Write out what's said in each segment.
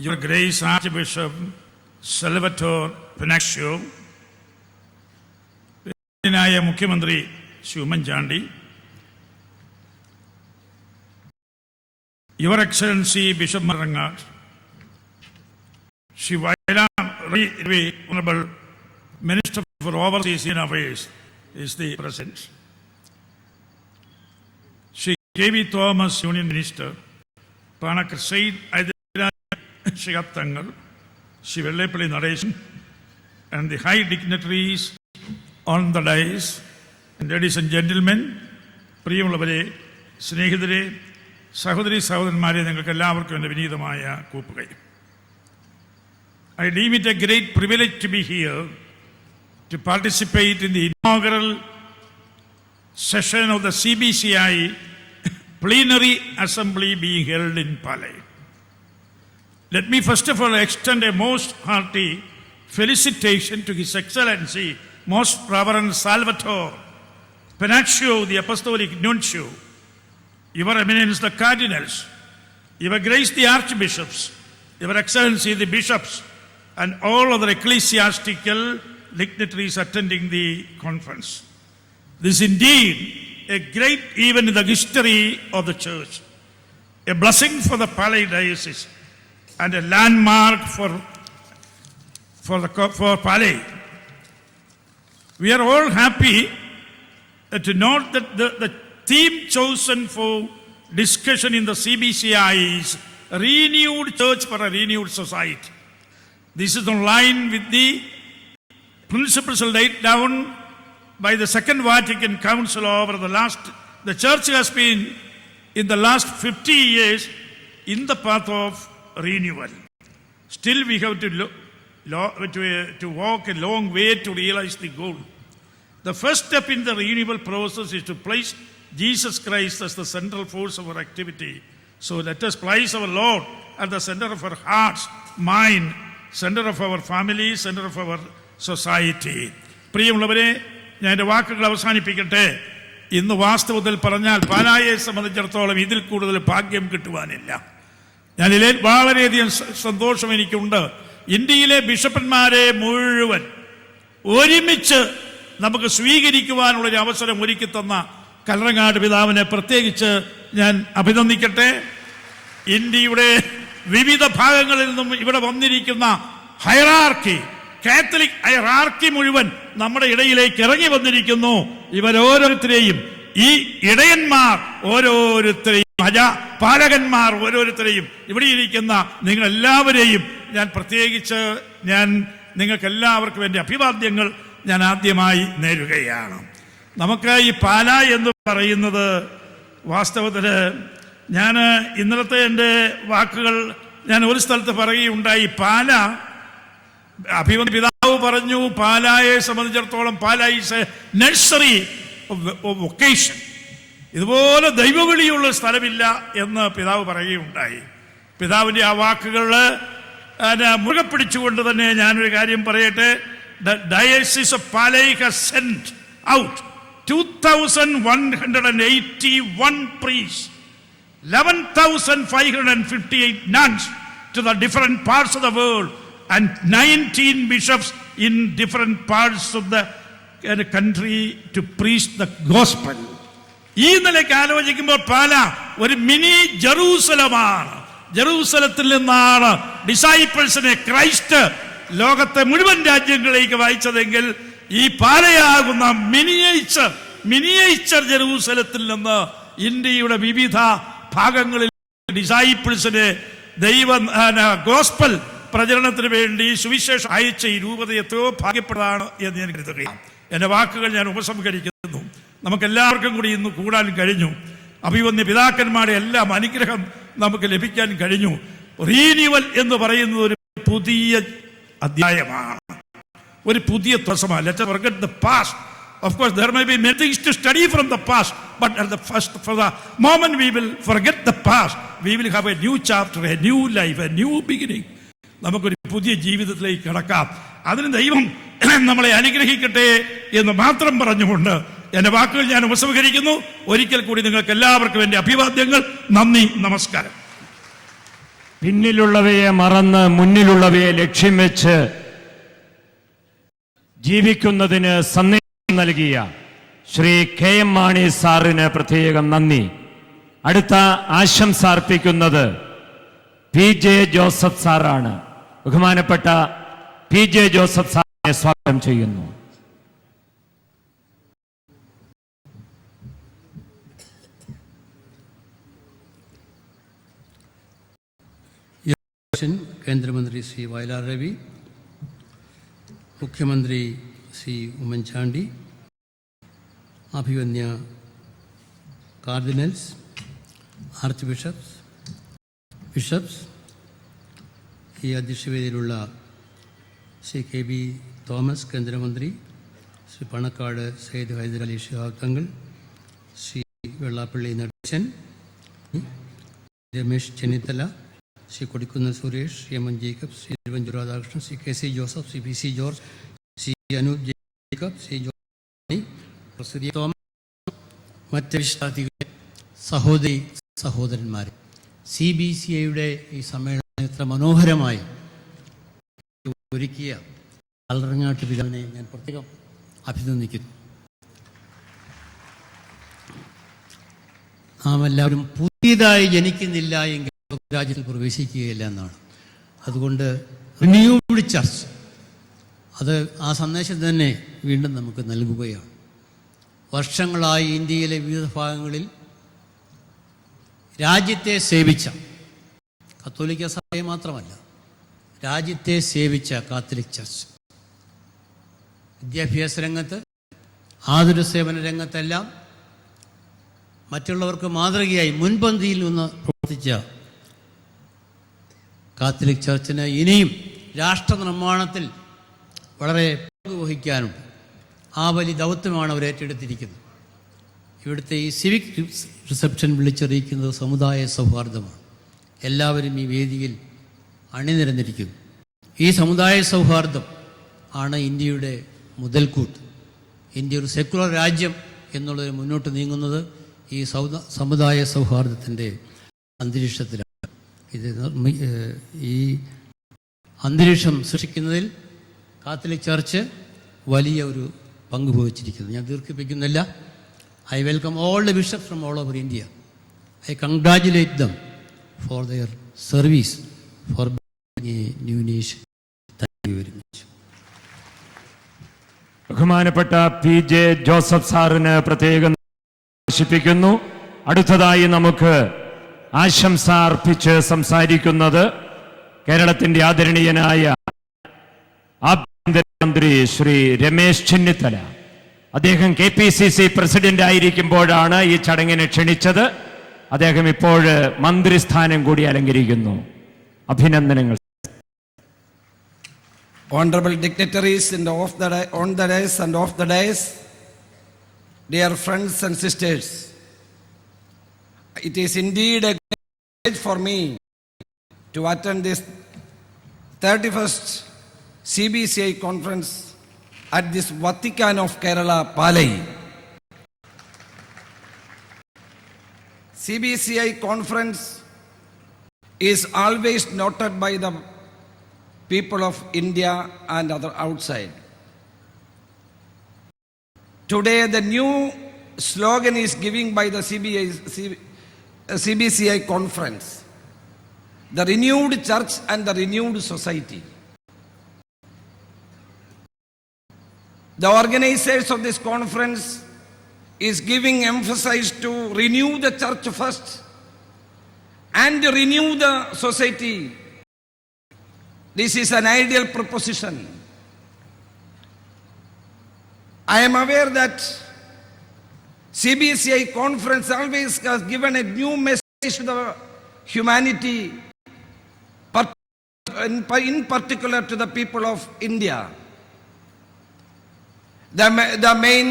Your Grace Archbishop Salvatore Pennacchio, മുഖ്യമന്ത്രി Oommen Chandy, Your Excellency Bishop Marangat, Shri Vaila Honorable Minister for Overseas Affairs is the President. Shri K.V. Thomas, Union Minister, Panakar Said Shihab Tangal, Shri Vellepalli Naresh, and the high dignitaries on the dais, and ladies and gentlemen, പ്രിയമുള്ളവരെ, സ്നേഹിതരെ, സഹോദരി സഹോദരന്മാരെ, നിങ്ങൾക്ക് എല്ലാവർക്കും എൻ്റെ വിനീതമായ കൂപ്പുകൈ. I deem it a great privilege to be here to participate in the inaugural session of the CBCI plenary assembly being held in Palay. Let me first of all extend a most hearty felicitation to His Excellency Most Reverend Salvatore Pennacchio, the Apostolic Nuncio, Your Eminence the Cardinals, Your Grace the Archbishops, Your Excellency the Bishops, and all other ecclesiastical dignitaries attending the conference. This is indeed a great event in the history of the Church, a blessing for the Palay Diocese, and a landmark for Palay. We are all happy to note that the theme chosen for discussion in the CBCI is Renewed Church for a Renewed Society. This is in line with the principles laid down by the Second Vatican Council over the Church has been in the last 50 years in the path of renewal. Still we have to walk a long way to realize the goal. The first step in the renewal process is to place Jesus Christ as the central force of our activity. So let us place our Lord at the center of our hearts, mind, center of our family, center of our society. പ്രിയമുള്ളവരെ, ഞാൻ എൻ്റെ വാക്കുകൾ അവസാനിപ്പിക്കട്ടെ. ഇന്ന് വാസ്തവത്തിൽ പറഞ്ഞാൽ പാലായെ സംബന്ധിച്ചിടത്തോളം ഇതിൽ കൂടുതൽ ഭാഗ്യം കിട്ടുവാനില്ല. ഞാനിതിൽ വളരെയധികം സന്തോഷം എനിക്കുണ്ട്. ഇന്ത്യയിലെ ബിഷപ്പന്മാരെ മുഴുവൻ ഒരുമിച്ച് നമുക്ക് സ്വീകരിക്കുവാനുള്ളൊരു അവസരം ഒരുക്കി തന്ന കല്ലറങ്ങാട് പിതാവിനെ പ്രത്യേകിച്ച് ഞാൻ അഭിനന്ദിക്കട്ടെ. ഇന്ത്യയുടെ വിവിധ ഭാഗങ്ങളിൽ നിന്നും ഇവിടെ വന്നിരിക്കുന്ന ഹൈറാർക്കി, കാത്തലിക് ഹൈറാർക്കി മുഴുവൻ നമ്മുടെ ഇടയിലേക്ക് ഇറങ്ങി വന്നിരിക്കുന്നു. ഇവരോരോരുത്തരെയും, ഈ ഇടയന്മാർ ഓരോരുത്തരെയും, പാലകന്മാർ ഓരോരുത്തരെയും, ഇവിടെ ഇരിക്കുന്ന നിങ്ങളെല്ലാവരെയും ഞാൻ പ്രത്യേകിച്ച് നിങ്ങൾക്ക് എല്ലാവർക്കും എൻ്റെ അഭിവാദ്യങ്ങൾ ഞാൻ ആദ്യമായി നേരുകയാണ്. നമുക്ക് ഈ പാല എന്ന് പറയുന്നത് വാസ്തവത്തിൽ ഞാൻ ഇന്നലത്തെ എൻ്റെ വാക്കുകൾ ഞാൻ ഒരു സ്ഥലത്ത് പറയുകയുണ്ടായി. പാല, പിതാവ് പറഞ്ഞു, പാലായെ സംബന്ധിച്ചിടത്തോളം Pala is a nursery of vocation. ഇതുപോലെ ദൈവവിളിയുള്ള സ്ഥലമില്ല എന്ന് പിതാവ് പറയുകയുണ്ടായി. പിതാവിൻ്റെ ആ വാക്കുകൾ മുറുകെ പിടിച്ചുകൊണ്ട് തന്നെ ഞാനൊരു കാര്യം പറയട്ടെ. The Diocese of Palay has sent out 2,181 priests, 11,558 nuns to the different parts of the world, and 19 bishops in different parts of the country to preach the gospel. ഈ നിലയ്ക്ക് ആലോചിക്കുമ്പോൾ പാല ഒരു മിനി ജെറൂസലമാണ്. ജെറൂസലത്തിൽ നിന്നാണ് ഡിസൈപ്പിൾസിനെ ക്രൈസ്റ്റ് ലോകത്തെ മുഴുവൻ രാജ്യങ്ങളിലേക്ക് വായിച്ചതെങ്കിൽ ഈ പാലയാകുന്ന മിനിയേച്ചർ ജെറൂസലത്തിൽ നിന്ന് ഇന്ത്യയുടെ വിവിധ ഭാഗങ്ങളിൽ ഡിസൈപ്പിൾസിനെ ഗോസ്പൽ പ്രചരണത്തിന് വേണ്ടി സുവിശേഷം അയച്ച ഈ രൂപത എത്രയോ ഭാഗ്യപ്പെട്ടതാണ് എന്ന് ഞാൻ കരുതുകയാണ്. എൻ്റെ വാക്കുകൾ ഞാൻ ഉപസംഹരിക്കുന്നു. നമുക്കെല്ലാവർക്കും കൂടി ഇന്ന് കൂടാൻ കഴിഞ്ഞു. അഭിവന്യ പിതാക്കന്മാരുടെ എല്ലാം അനുഗ്രഹം നമുക്ക് ലഭിക്കാൻ കഴിഞ്ഞു. റീന്യൂവൽ എന്ന് പറയുന്നത് ഒരു പുതിയ അധ്യായമാണ്, ഒരു പുതിയ ത്വസമാണ്. Let us forget the past. Of course, there may be many things to study from the past, but for the moment we will forget the past. We will have a new chapter, a new life, a new beginning. നമുക്കൊരു പുതിയ ജീവിതത്തിലേക്ക് കടക്കാം. അതിന് ദൈവം നമ്മളെ അനുഗ്രഹിക്കട്ടെ എന്ന് മാത്രം പറഞ്ഞുകൊണ്ട് എൻ്റെ വാക്കുകൾ ഞാൻ ഉപസംഹരിക്കുന്നു. ഒരിക്കൽ കൂടി നിങ്ങൾക്ക് എല്ലാവർക്കും എൻ്റെ അഭിവാദ്യങ്ങൾ. നന്ദി, നമസ്കാരം. പിന്നിലുള്ളവയെ മറന്ന് മുന്നിലുള്ളവയെ ലക്ഷ്യം വെച്ച് ജീവിക്കുന്നതിന് സന്ദേശം നൽകിയ ശ്രീ KM മാണി സാറിന് പ്രത്യേകം നന്ദി. അടുത്ത ആശംസ അർപ്പിക്കുന്നത് PJ ജോസഫ് സാറാണ്. ബഹുമാനപ്പെട്ട PJ ജോസഫ് സാറിനെ സ്വാഗതം ചെയ്യുന്നു. കേന്ദ്രമന്ത്രി ശ്രീ വയലാർ രവി, മുഖ്യമന്ത്രി ശ്രീ ഉമ്മൻചാണ്ടി, അഭിവന്യ കാർഡിനൽസ്, ആർച്ച് ബിഷപ്സ്, ഈ അധ്യക്ഷവേദിയിലുള്ള ശ്രീ KB തോമസ് കേന്ദ്രമന്ത്രി, Shri Panakkad Sayyid Hyder Ali Shihab Thangal, Shri Vellappally Natesan, Ramesh Chennithala, Shri Kodikunnu Suresh, Shri M. N. Jacob, Shri Thiruvanchoor Radhakrishnan, Shri KC Joseph, Shri PC George, Shri Anoop Jacob, Shri Shri Thomas, മറ്റ് വിശ്വാസികളെ, സഹോദരി സഹോദരന്മാരെ, CBCIയുടെ ഈ സമ്മേളനം എത്ര മനോഹരമായി ഒരുക്കിയ അലറങ്ങാട്ട് പിതാവിനെ ഞാൻ പ്രത്യേകം അഭിനന്ദിക്കുന്നു. നാം എല്ലാവരും പുതിയതായി ജനിക്കുന്നില്ല എങ്കിൽ രാജ്യത്തിൽ പ്രവേശിക്കുകയില്ല എന്നാണ്. അതുകൊണ്ട് റിന്യൂഡ് ചർച്ച് അത് ആ സന്ദേശം തന്നെ വീണ്ടും നമുക്ക് നൽകുകയാണ്. വർഷങ്ങളായി ഇന്ത്യയിലെ വിവിധ ഭാഗങ്ങളിൽ രാജ്യത്തെ സേവിച്ച, കത്തോലിക്ക സഭയെ മാത്രമല്ല, രാജ്യത്തെ സേവിച്ച കാത്തലിക് ചർച്ച് വിദ്യാഭ്യാസ രംഗത്ത്, ആതുര സേവന രംഗത്തെല്ലാം മറ്റുള്ളവർക്ക് മാതൃകയായി മുൻപന്തിയിൽ നിന്ന് പ്രവർത്തിച്ച കാത്തലിക് ചർച്ചിന് ഇനിയും രാഷ്ട്ര നിർമ്മാണത്തിൽ വളരെ പങ്ക് വഹിക്കാനുണ്ട്. ആ വലിയ ദൗത്യമാണ് അവർ ഏറ്റെടുത്തിരിക്കുന്നത്. ഇവിടുത്തെ ഈ സിവിക് റിസപ്ഷൻ വിളിച്ചറിയിക്കുന്നത് സമുദായ സൗഹാർദ്ദമാണ്. എല്ലാവരും ഈ വേദിയിൽ അണിനിരന്നിരിക്കുന്നു. ഈ സമുദായ സൗഹാർദ്ദം ആണ് ഇന്ത്യയുടെ മുതൽക്കൂട്ട്. ഇന്ത്യ ഒരു സെക്കുലർ രാജ്യം എന്നുള്ളത് മുന്നോട്ട് നീങ്ങുന്നത് ഈ സമുദായ സൗഹാർദ്ദത്തിൻ്റെ അന്തരീക്ഷത്തിലാണ്. ഇത് ഈ അന്തരീക്ഷം സൃഷ്ടിക്കുന്നതിൽ കാത്തലിക് ചർച്ച് വലിയ ഒരു പങ്ക് വഹിച്ചിരിക്കുന്നു. ഞാൻ ദീർഘിപ്പിക്കുന്നില്ല. I welcome all the bishops from all over India. I congratulate them for their service for a new nation. Thank you very much. ബഹുമാനപ്പെട്ട PJ ജോസഫ് സാറിന് പ്രത്യേകം പ്രദർശിപ്പിക്കുന്നു. അടുത്തതായി നമുക്ക് ആശംസ അർപ്പിച്ച് സംസാരിക്കുന്നത് കേരളത്തിന്റെ ആദരണീയനായ ആഭ്യന്തരമന്ത്രി ശ്രീ രമേശ് ചെന്നിത്തല. അദ്ദേഹം KPCC പ്രസിഡന്റ് ആയിരിക്കുമ്പോഴാണ് ഈ ചടങ്ങിനെ ക്ഷണിച്ചത്. അദ്ദേഹം ഇപ്പോൾ മന്ത്രിസ്ഥാനം കൂടി അലങ്കരിക്കുന്നു. അഭിനന്ദനങ്ങൾ. Honorable dignitaries on the dais and off the dais, dear friends and sisters, it is indeed a great privilege for me to attend this 31st CBCI conference at this Vatican of Kerala, Palai. CBCI conference is always noted by the people of India and other outside. Today the new slogan is given by the CBCI conference, the renewed church and the renewed society. The organizers of this conference is giving emphasis to renew the church first and renew the society. This is an ideal proposition. I am aware that CBCI conference always has given a new message to the humanity, in particular to the people of India. The main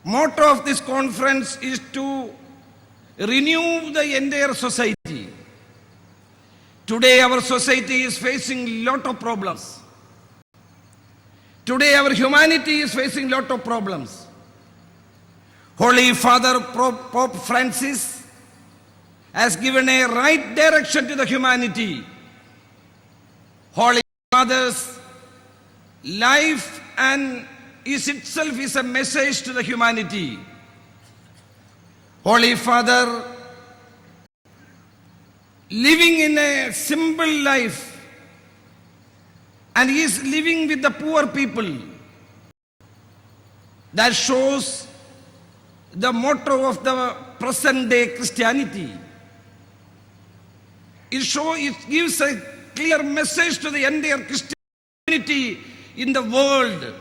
motto of this conference is to renew the entire society. Today our society is facing lot of problems. Today our humanity is facing lot of problems. Holy Father Pope Francis has given a right direction to the humanity. Holy Father's life and is itself is a message to the humanity. Holy Father, living in a simple life, and he is living with the poor people. That shows the motto of the present day Christianity. It gives a clear message to the entire Christianity in the world